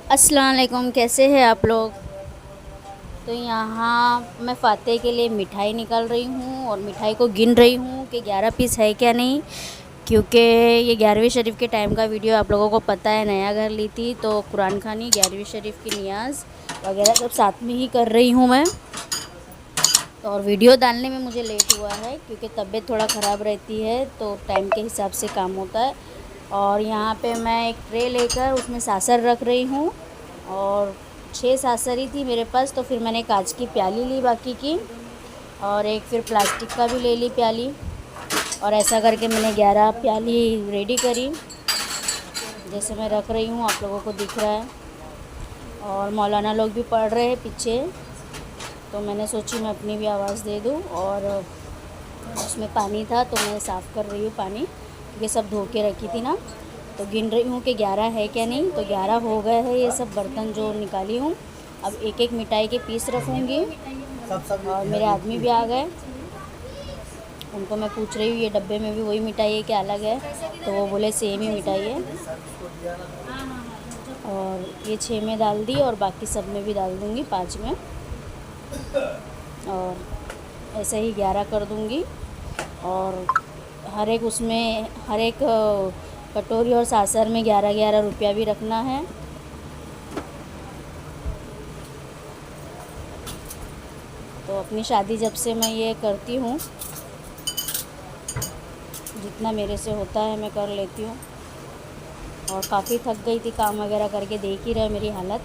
अस्सलाम वालेकुम, कैसे हैं आप लोग। तो यहाँ मैं फ़ाते के लिए मिठाई निकाल रही हूँ और मिठाई को गिन रही हूँ कि 11 पीस है क्या नहीं, क्योंकि ये 11वीं शरीफ के टाइम का वीडियो आप लोगों को पता है। नया घर ली थी तो कुरान खानी, 11वीं शरीफ की नियाज़ वगैरह सब साथ में ही कर रही हूँ मैं। और वीडियो डालने में मुझे लेट हुआ है क्योंकि तबीयत थोड़ा ख़राब रहती है, तो टाइम के हिसाब से काम होता है। और यहाँ पे मैं एक ट्रे लेकर उसमें सासर रख रही हूँ और 6 सासर ही थी मेरे पास, तो फिर मैंने कांच की प्याली ली बाकी की, और एक फिर प्लास्टिक का भी ले ली प्याली। और ऐसा करके मैंने 11 प्याली रेडी करी, जैसे मैं रख रही हूँ आप लोगों को दिख रहा है। और मौलाना लोग भी पढ़ रहे हैं पीछे, तो मैंने सोची मैं अपनी भी आवाज़ दे दूँ। और उसमें पानी था तो मैं साफ़ कर रही हूँ पानी, क्योंकि सब धो के रखी थी ना। तो गिन रही हूँ कि 11 है क्या नहीं, तो 11 हो गए हैं ये सब बर्तन जो निकाली हूँ। अब एक एक मिठाई के पीस रखूँगी। और मेरे आदमी भी आ गए, उनको मैं पूछ रही हूँ ये डब्बे में भी वही मिठाई है क्या अलग है, तो वो बोले सेम ही मिठाई है। और ये 6 में डाल दी और बाकी सब में भी डाल दूँगी 5 में, और ऐसे ही 11 कर दूँगी। और हर एक उसमें हर एक कटोरी और सासर में 11-11 रुपया भी रखना है। तो अपनी शादी जब से मैं ये करती हूँ, जितना मेरे से होता है मैं कर लेती हूँ। और काफ़ी थक गई थी काम वगैरह करके, देख ही रहे मेरी हालत,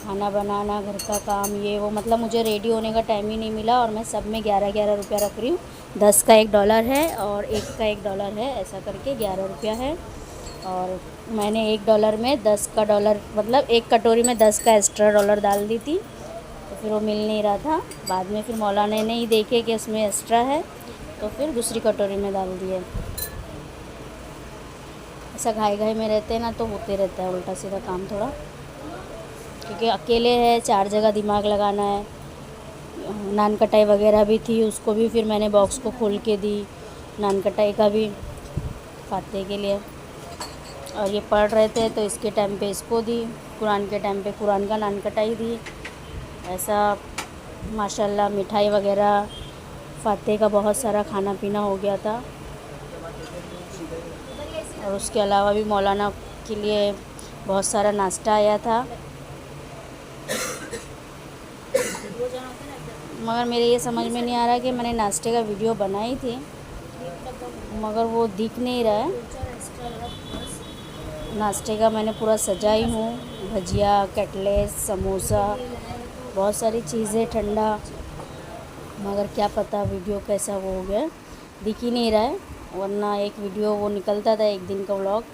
खाना बनाना, घर का काम, ये वो, मतलब मुझे रेडी होने का टाइम ही नहीं मिला। और मैं सब में 11-11 रुपया रख रही हूँ। 10 का $1 है और 1 का $1 है, ऐसा करके 11 रुपया है। और मैंने $1 में 10 का डॉलर, मतलब एक कटोरी में 10 का एक्स्ट्रा डॉलर डाल दी थी, तो फिर वो मिल नहीं रहा था। बाद में फिर मौलाना ने ही देखे कि इसमें एक्स्ट्रा है, तो फिर दूसरी कटोरी में डाल दिए। ऐसा घाई घाई में रहते हैं ना, तो होते रहता है उल्टा सीधा काम थोड़ा, क्योंकि अकेले है, 4 जगह दिमाग लगाना है। नान कटाई वगैरह भी थी, उसको भी फिर मैंने बॉक्स को खोल के दी, नान कटाई का भी फाते के लिए। और ये पढ़ रहे थे तो इसके टाइम पे इसको दी, कुरान के टाइम पे कुरान का नान कटाई दी। ऐसा माशाल्लाह मिठाई वगैरह, फाते का बहुत सारा खाना पीना हो गया था। और उसके अलावा भी मौलाना के लिए बहुत सारा नाश्ता आया था, मगर मेरे ये समझ में नहीं आ रहा कि मैंने नाश्ते का वीडियो बनाई थी, मगर वो दिख नहीं रहा है। नाश्ते का मैंने पूरा सजाई हूँ, भजिया, कटलेट, समोसा, बहुत सारी चीज़ें, ठंडा, मगर क्या पता वीडियो कैसा वो हो गया, दिख ही नहीं रहा है। वरना एक वीडियो वो निकलता था एक दिन का व्लॉग,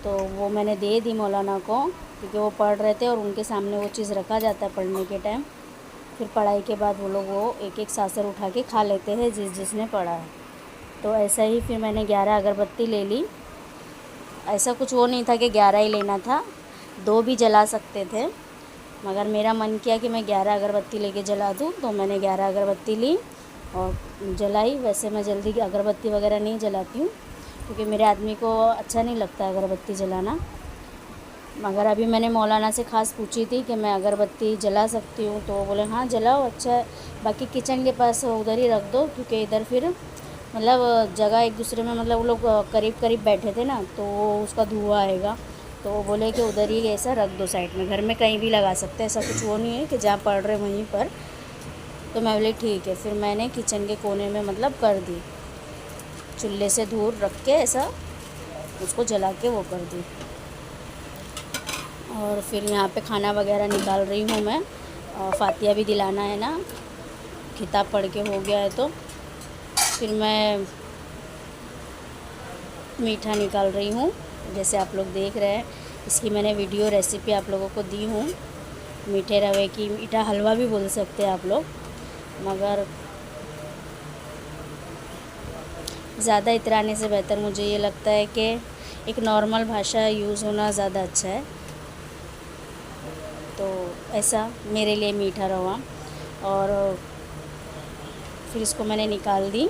तो वो मैंने दे दी मौलाना को, क्योंकि वो पढ़ रहे थे और उनके सामने वो चीज़ रखा जाता है पढ़ने के टाइम। फिर पढ़ाई के बाद वो लोग वो एक एक सासर उठा के खा लेते हैं जिसने पढ़ा है। तो ऐसा ही फिर मैंने 11 अगरबत्ती ले ली। ऐसा कुछ वो नहीं था कि 11 ही लेना था, 2 भी जला सकते थे, मगर मेरा मन किया कि मैं 11 अगरबत्ती लेके जला दूँ, तो मैंने 11 अगरबत्ती ली और जलाई। वैसे मैं जल्दी अगरबत्ती वगैरह नहीं जलाती हूँ, क्योंकि मेरे आदमी को अच्छा नहीं लगता अगरबत्ती जलाना। मगर अभी मैंने मौलाना से ख़ास पूछी थी कि मैं अगरबत्ती जला सकती हूँ, तो वो बोले हाँ जलाओ, अच्छा है। बाकी किचन के पास उधर ही रख दो, क्योंकि इधर फिर मतलब जगह एक दूसरे में, मतलब वो लोग करीब करीब बैठे थे ना, तो उसका धुआं आएगा। तो वो बोले कि उधर ही ऐसा रख दो साइड में, घर में कहीं भी लगा सकते हैं, ऐसा कुछ वो नहीं है कि जहाँ पढ़ रहे वहीं पर। तो मैं बोली ठीक है, फिर मैंने किचन के कोने में मतलब कर दी, चूल्हे से दूर रख के ऐसा उसको जला के वो कर दी। और फिर यहाँ पे खाना वगैरह निकाल रही हूँ मैं, और फातिया भी दिलाना है ना, किताब पढ़ के हो गया है। तो फिर मैं मीठा निकाल रही हूँ, जैसे आप लोग देख रहे हैं। इसकी मैंने वीडियो रेसिपी आप लोगों को दी हूँ, मीठे रवे की, मीठा हलवा भी बोल सकते हैं आप लोग, मगर ज़्यादा इतराने से बेहतर मुझे ये लगता है कि एक नॉर्मल भाषा यूज़ होना ज़्यादा अच्छा है। तो ऐसा मेरे लिए मीठा रवा। और फिर इसको मैंने निकाल दी,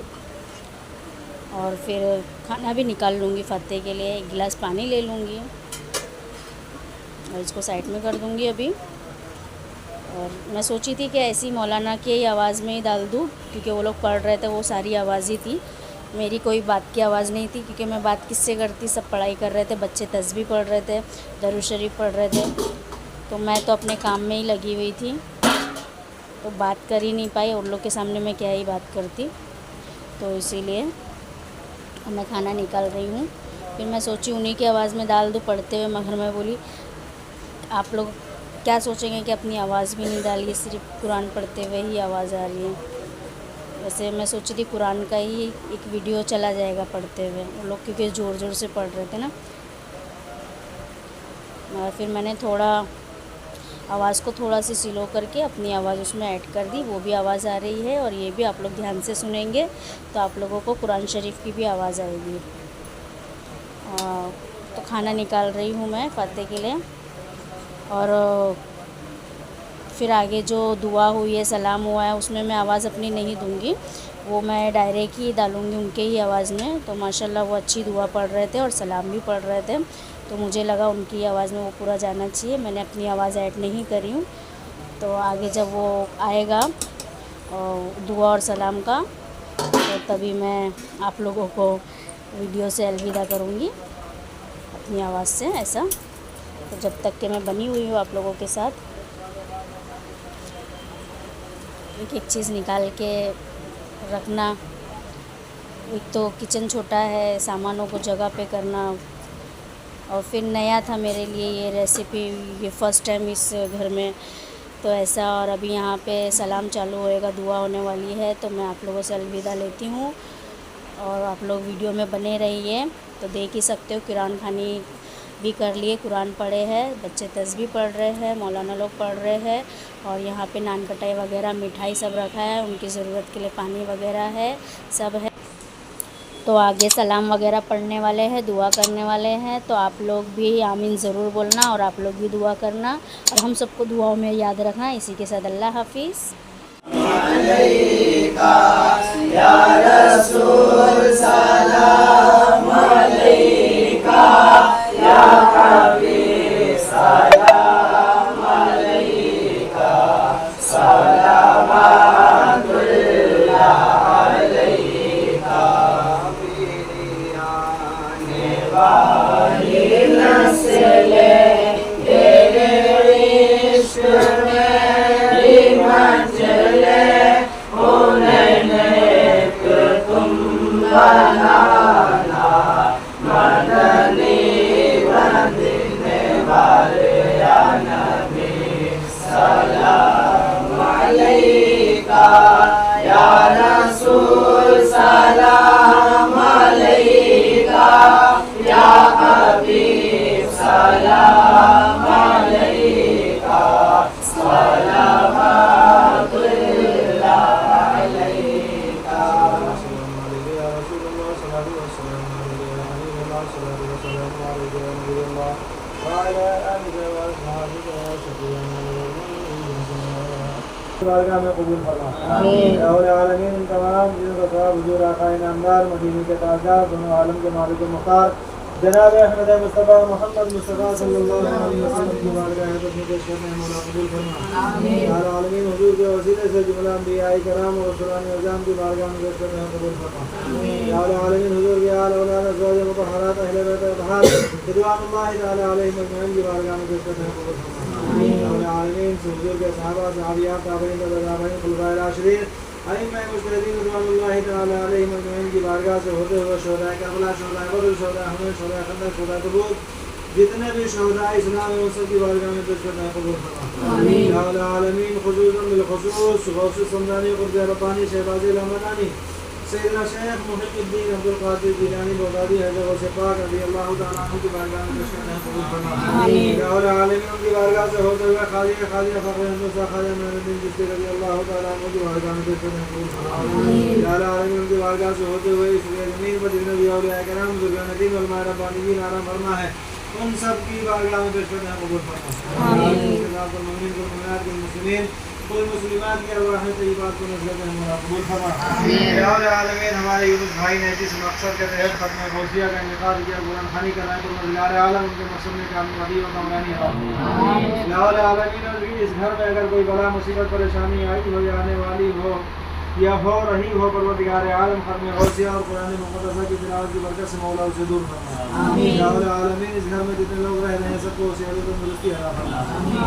और फिर खाना भी निकाल लूँगी फाते के लिए। 1 गिलास पानी ले लूँगी, और इसको साइड में कर दूँगी अभी। और मैं सोची थी कि ऐसी मौलाना की आवाज़ में ही डाल दूँ, क्योंकि वो लोग पढ़ रहे थे, वो सारी आवाज़ ही थी, मेरी कोई बात की आवाज़ नहीं थी, क्योंकि मैं बात किससे करती, सब पढ़ाई कर रहे थे, बच्चे तस्बीह पढ़ रहे थे, दरूद शरीफ पढ़ रहे थे, तो मैं तो अपने काम में ही लगी हुई थी, तो बात कर ही नहीं पाई। उन लोग के सामने मैं क्या ही बात करती, तो इसीलिए मैं खाना निकाल रही हूँ। फिर मैं सोची उन्हीं की आवाज़ में डाल दूँ पढ़ते हुए, मगर मैं बोली आप लोग क्या सोचेंगे कि अपनी आवाज़ भी नहीं डाली, सिर्फ कुरान पढ़ते हुए ही आवाज़ आ रही है। वैसे मैं सोची थी कुरान का ही एक वीडियो चला जाएगा पढ़ते हुए, वो लोग क्योंकि ज़ोर ज़ोर से पढ़ रहे थे ना। और फिर मैंने थोड़ा आवाज़ को थोड़ा सी स्लो करके अपनी आवाज़ उसमें ऐड कर दी, वो भी आवाज़ आ रही है। और ये भी आप लोग ध्यान से सुनेंगे तो आप लोगों को कुरान शरीफ की भी आवाज़ आएगी। तो खाना निकाल रही हूँ मैं फ़ाते के लिए। और फिर आगे जो दुआ हुई है, सलाम हुआ है, उसमें मैं आवाज़ अपनी नहीं दूँगी, वो मैं डायरेक्ट ही डालूँगी उनके ही आवाज़ में। तो माशाल्लाह वो अच्छी दुआ पढ़ रहे थे और सलाम भी पढ़ रहे थे, तो मुझे लगा उनकी आवाज़ में वो पूरा जाना चाहिए, मैंने अपनी आवाज़ ऐड नहीं करी हूँ। तो आगे जब वो आएगा दुआ और सलाम का, तो तभी मैं आप लोगों को वीडियो से अलविदा करूँगी अपनी आवाज़ से, ऐसा। तो जब तक कि मैं बनी हुई हूँ आप लोगों के साथ, एक एक चीज़ निकाल के रखना। एक तो किचन छोटा है, सामानों को जगह पे करना, और फिर नया था मेरे लिए ये रेसिपी, ये फ़र्स्ट टाइम इस घर में, तो ऐसा। और अभी यहाँ पे सलाम चालू होएगा, दुआ होने वाली है, तो मैं आप लोगों से अलविदा लेती हूँ। और आप लोग वीडियो में बने रहिए। तो देख ही सकते हो कुरान खानी भी कर लिए, कुरान पढ़े हैं, बच्चे तस्बीह पढ़ रहे हैं, मौलाना लोग पढ़ रहे हैं, और यहाँ पे नान कटाई वगैरह मिठाई सब रखा है, उनकी ज़रूरत के लिए पानी वगैरह है, सब है। तो आगे सलाम वगैरह पढ़ने वाले हैं, दुआ करने वाले हैं, तो आप लोग भी आमीन ज़रूर बोलना और आप लोग भी दुआ करना और हम सबको दुआओं में याद रखना। इसी के साथ अल्लाह हाफिज़। या रसूल सलाम अलैका, या हबीब सलाम अलैका, सलावतुल्लाह अलैका, आने वाली नस्लें तेरे इश्क मेरी मंजिलें, उन्हें नेक तुम बनाना, मदनी मदीने वाले या नबी सलाम अलैका, या रसूल सलाम अलैका, या हबीब सलाम अलैका, सलावतुल्लाह अलैका। बारगाह में कबूल फरमा। और आलमीन तमाम जिनका सवाब हुजूर आकाए नामदार मदीने के ताजदार दोनों आलम के मालिक मुख्तार जनाब अहमद मुस्तफ़ा मोहम्मद मुस्तफ़ा सल्लल्लाहु अलैहि वसल्लम की बारगाह में पेश करने मौला कबूल फरमा। और आलमीन हुजूर के वसीले से जुमला अंबियाए किराम और रसूलान अज़म की बारगाह में पेश करने कबूल फरमा। और आलमीन हुजूर के आल औलाद ज़ौज मुतहहरात अहले बैत अतहार रिदवानुल्लाह तआला अलैहिम अजमईन की बारगाह में पेश करने कबूल फरमा। और आलमीन हुजूर के सहाबा सहाबियात ताबईन ताबईन खुलफाए राशिदीन अइम्मा मुजतहिदीन रज़ियल्लाहु तआला अलैहिम अजमईन की बारगाह से होते हुए शोहदाए करबला, शोहदाए बदर, शोहदाए हुनैन, शोहदाए खंदक, शोहदाए तबूक, जितने भी शोहदाए इस्लाम हैं उन सब की बारगाह में पेश करना कबूल फरमा। आमीन। या आलमीन खुसूसन बिलखुसूस गौस समदानी क़ुर्ब रब्बानी शहबाज़ लमदानी सैयदना शेख मुहिद्दीन अब्दुल कादिर जिलानी बगदादी हैदर गौसे पाक रज़ियल्लाहु तआला अन्हु की बारगाह में पेश करना कबूल फरमा। आमीन। या आलमीन उनकी बारगाह से होते हुए खादिया फ़ख्र हिंदुस्तान खादिया मोइनुद्दीन चिश्ती रज़ियल्लाहु तआला अन्हु की बारगाह में पेश करना कबूल फरमा। आमीन। या आलमीन उनकी बारगाह से होते हुए इस ज़मीन पर जितने भी औलियाए किराम बुज़ुर्गान-ए-दीन उलमाए रब्बानियीन आराम फरमा है, उन सब की बारगाह में पेश करना कबूल फरमा। आमीन। मुस्लिमीन कोई मुस्लिमान की अरवाह तय्यबात को नज़र में हमारा कबूल फरमा। या आलमीन हमारे यूनुस भाई ने जिस मकसद के तहत खत्म गौसिया का इनेकाद किया कुरान खानी करना है तो या आलम उनके मकसद में कामयाबी और कामरानी है। या आलमीन इस घर में अगर कोई बला मुसीबत परेशानी आई हो या आने वाली हो या हो रही हो परवरदिगार आलम खत्म गौसिया और कुरान मुक़द्दस की तिलावत की बरकत से मौला उसे दूर फरमा। या आलमीन इस घर में जितने लोग रह रहे हैं सबको सेहत और तंदुरुस्ती अता फरमा।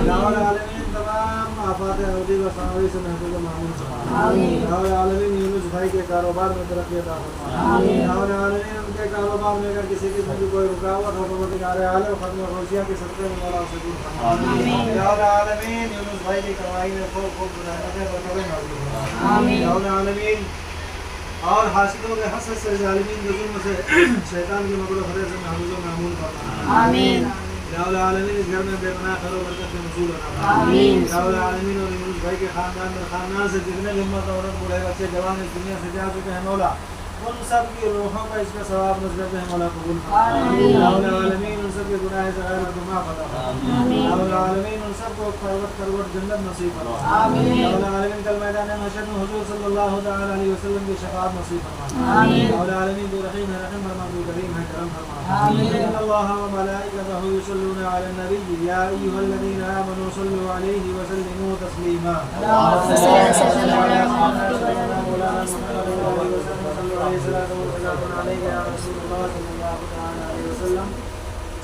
या आलमीन तमाम आफात अवधि व सनावी से महफूज मामून फरमा। या आलमीन यूनुस भाई के कारोबार में तरक्की अता फरमा। या आलमीन उनके कारोबार में अगर किसी किस्म की कोई रुकावट हो परवरदिगार आलम खत्म गौसिया के सदक़े में मौला उसे दूर फरमा। या आलमीन यूनुस भाई की कमाई में खूब रहमतें बरकतें नाज़िल फरमा। आलमीन और हासिलों के हसद से ज़ालिमीन के जुल्म से शैतान की मकड़ फरेब से महफूज़ व मामून फरमा। आमीन। या आलमीन इस घर में बेपनाह खैर व बरकत के नज़ूल अता फरमा। आमीन। या आलमीन और यूनुस भाई के खानदान से जितने भी उम्मत औरत बूढ़े बच्चे जवान इस दुनिया से जा चुके हैं मौला उन सब की रूहों का इसका सवाब नज़र में मौला कबूल फरमा। या आलमीन उन सब के गुनाह सग़ीर को माफ़ फरमा। या आलमीन उन सब को परवत जन्नत नसीब फरमा। या आलमीन कल मैदान महशर में हुजूर सल्लल्लाहु तआला अलैहि वसल्लम की शफ़ाअत नसीब फरमा। या आलमीन तू रहीम है रहम फरमा तू करीम है करम फरमा। इन्नल्लाह व मलाइकतहु युसल्लूना अलन नबी या अय्युहल्लज़ीना आमनू सल्लु अलैहि व सल्लिमू तस्लीमा।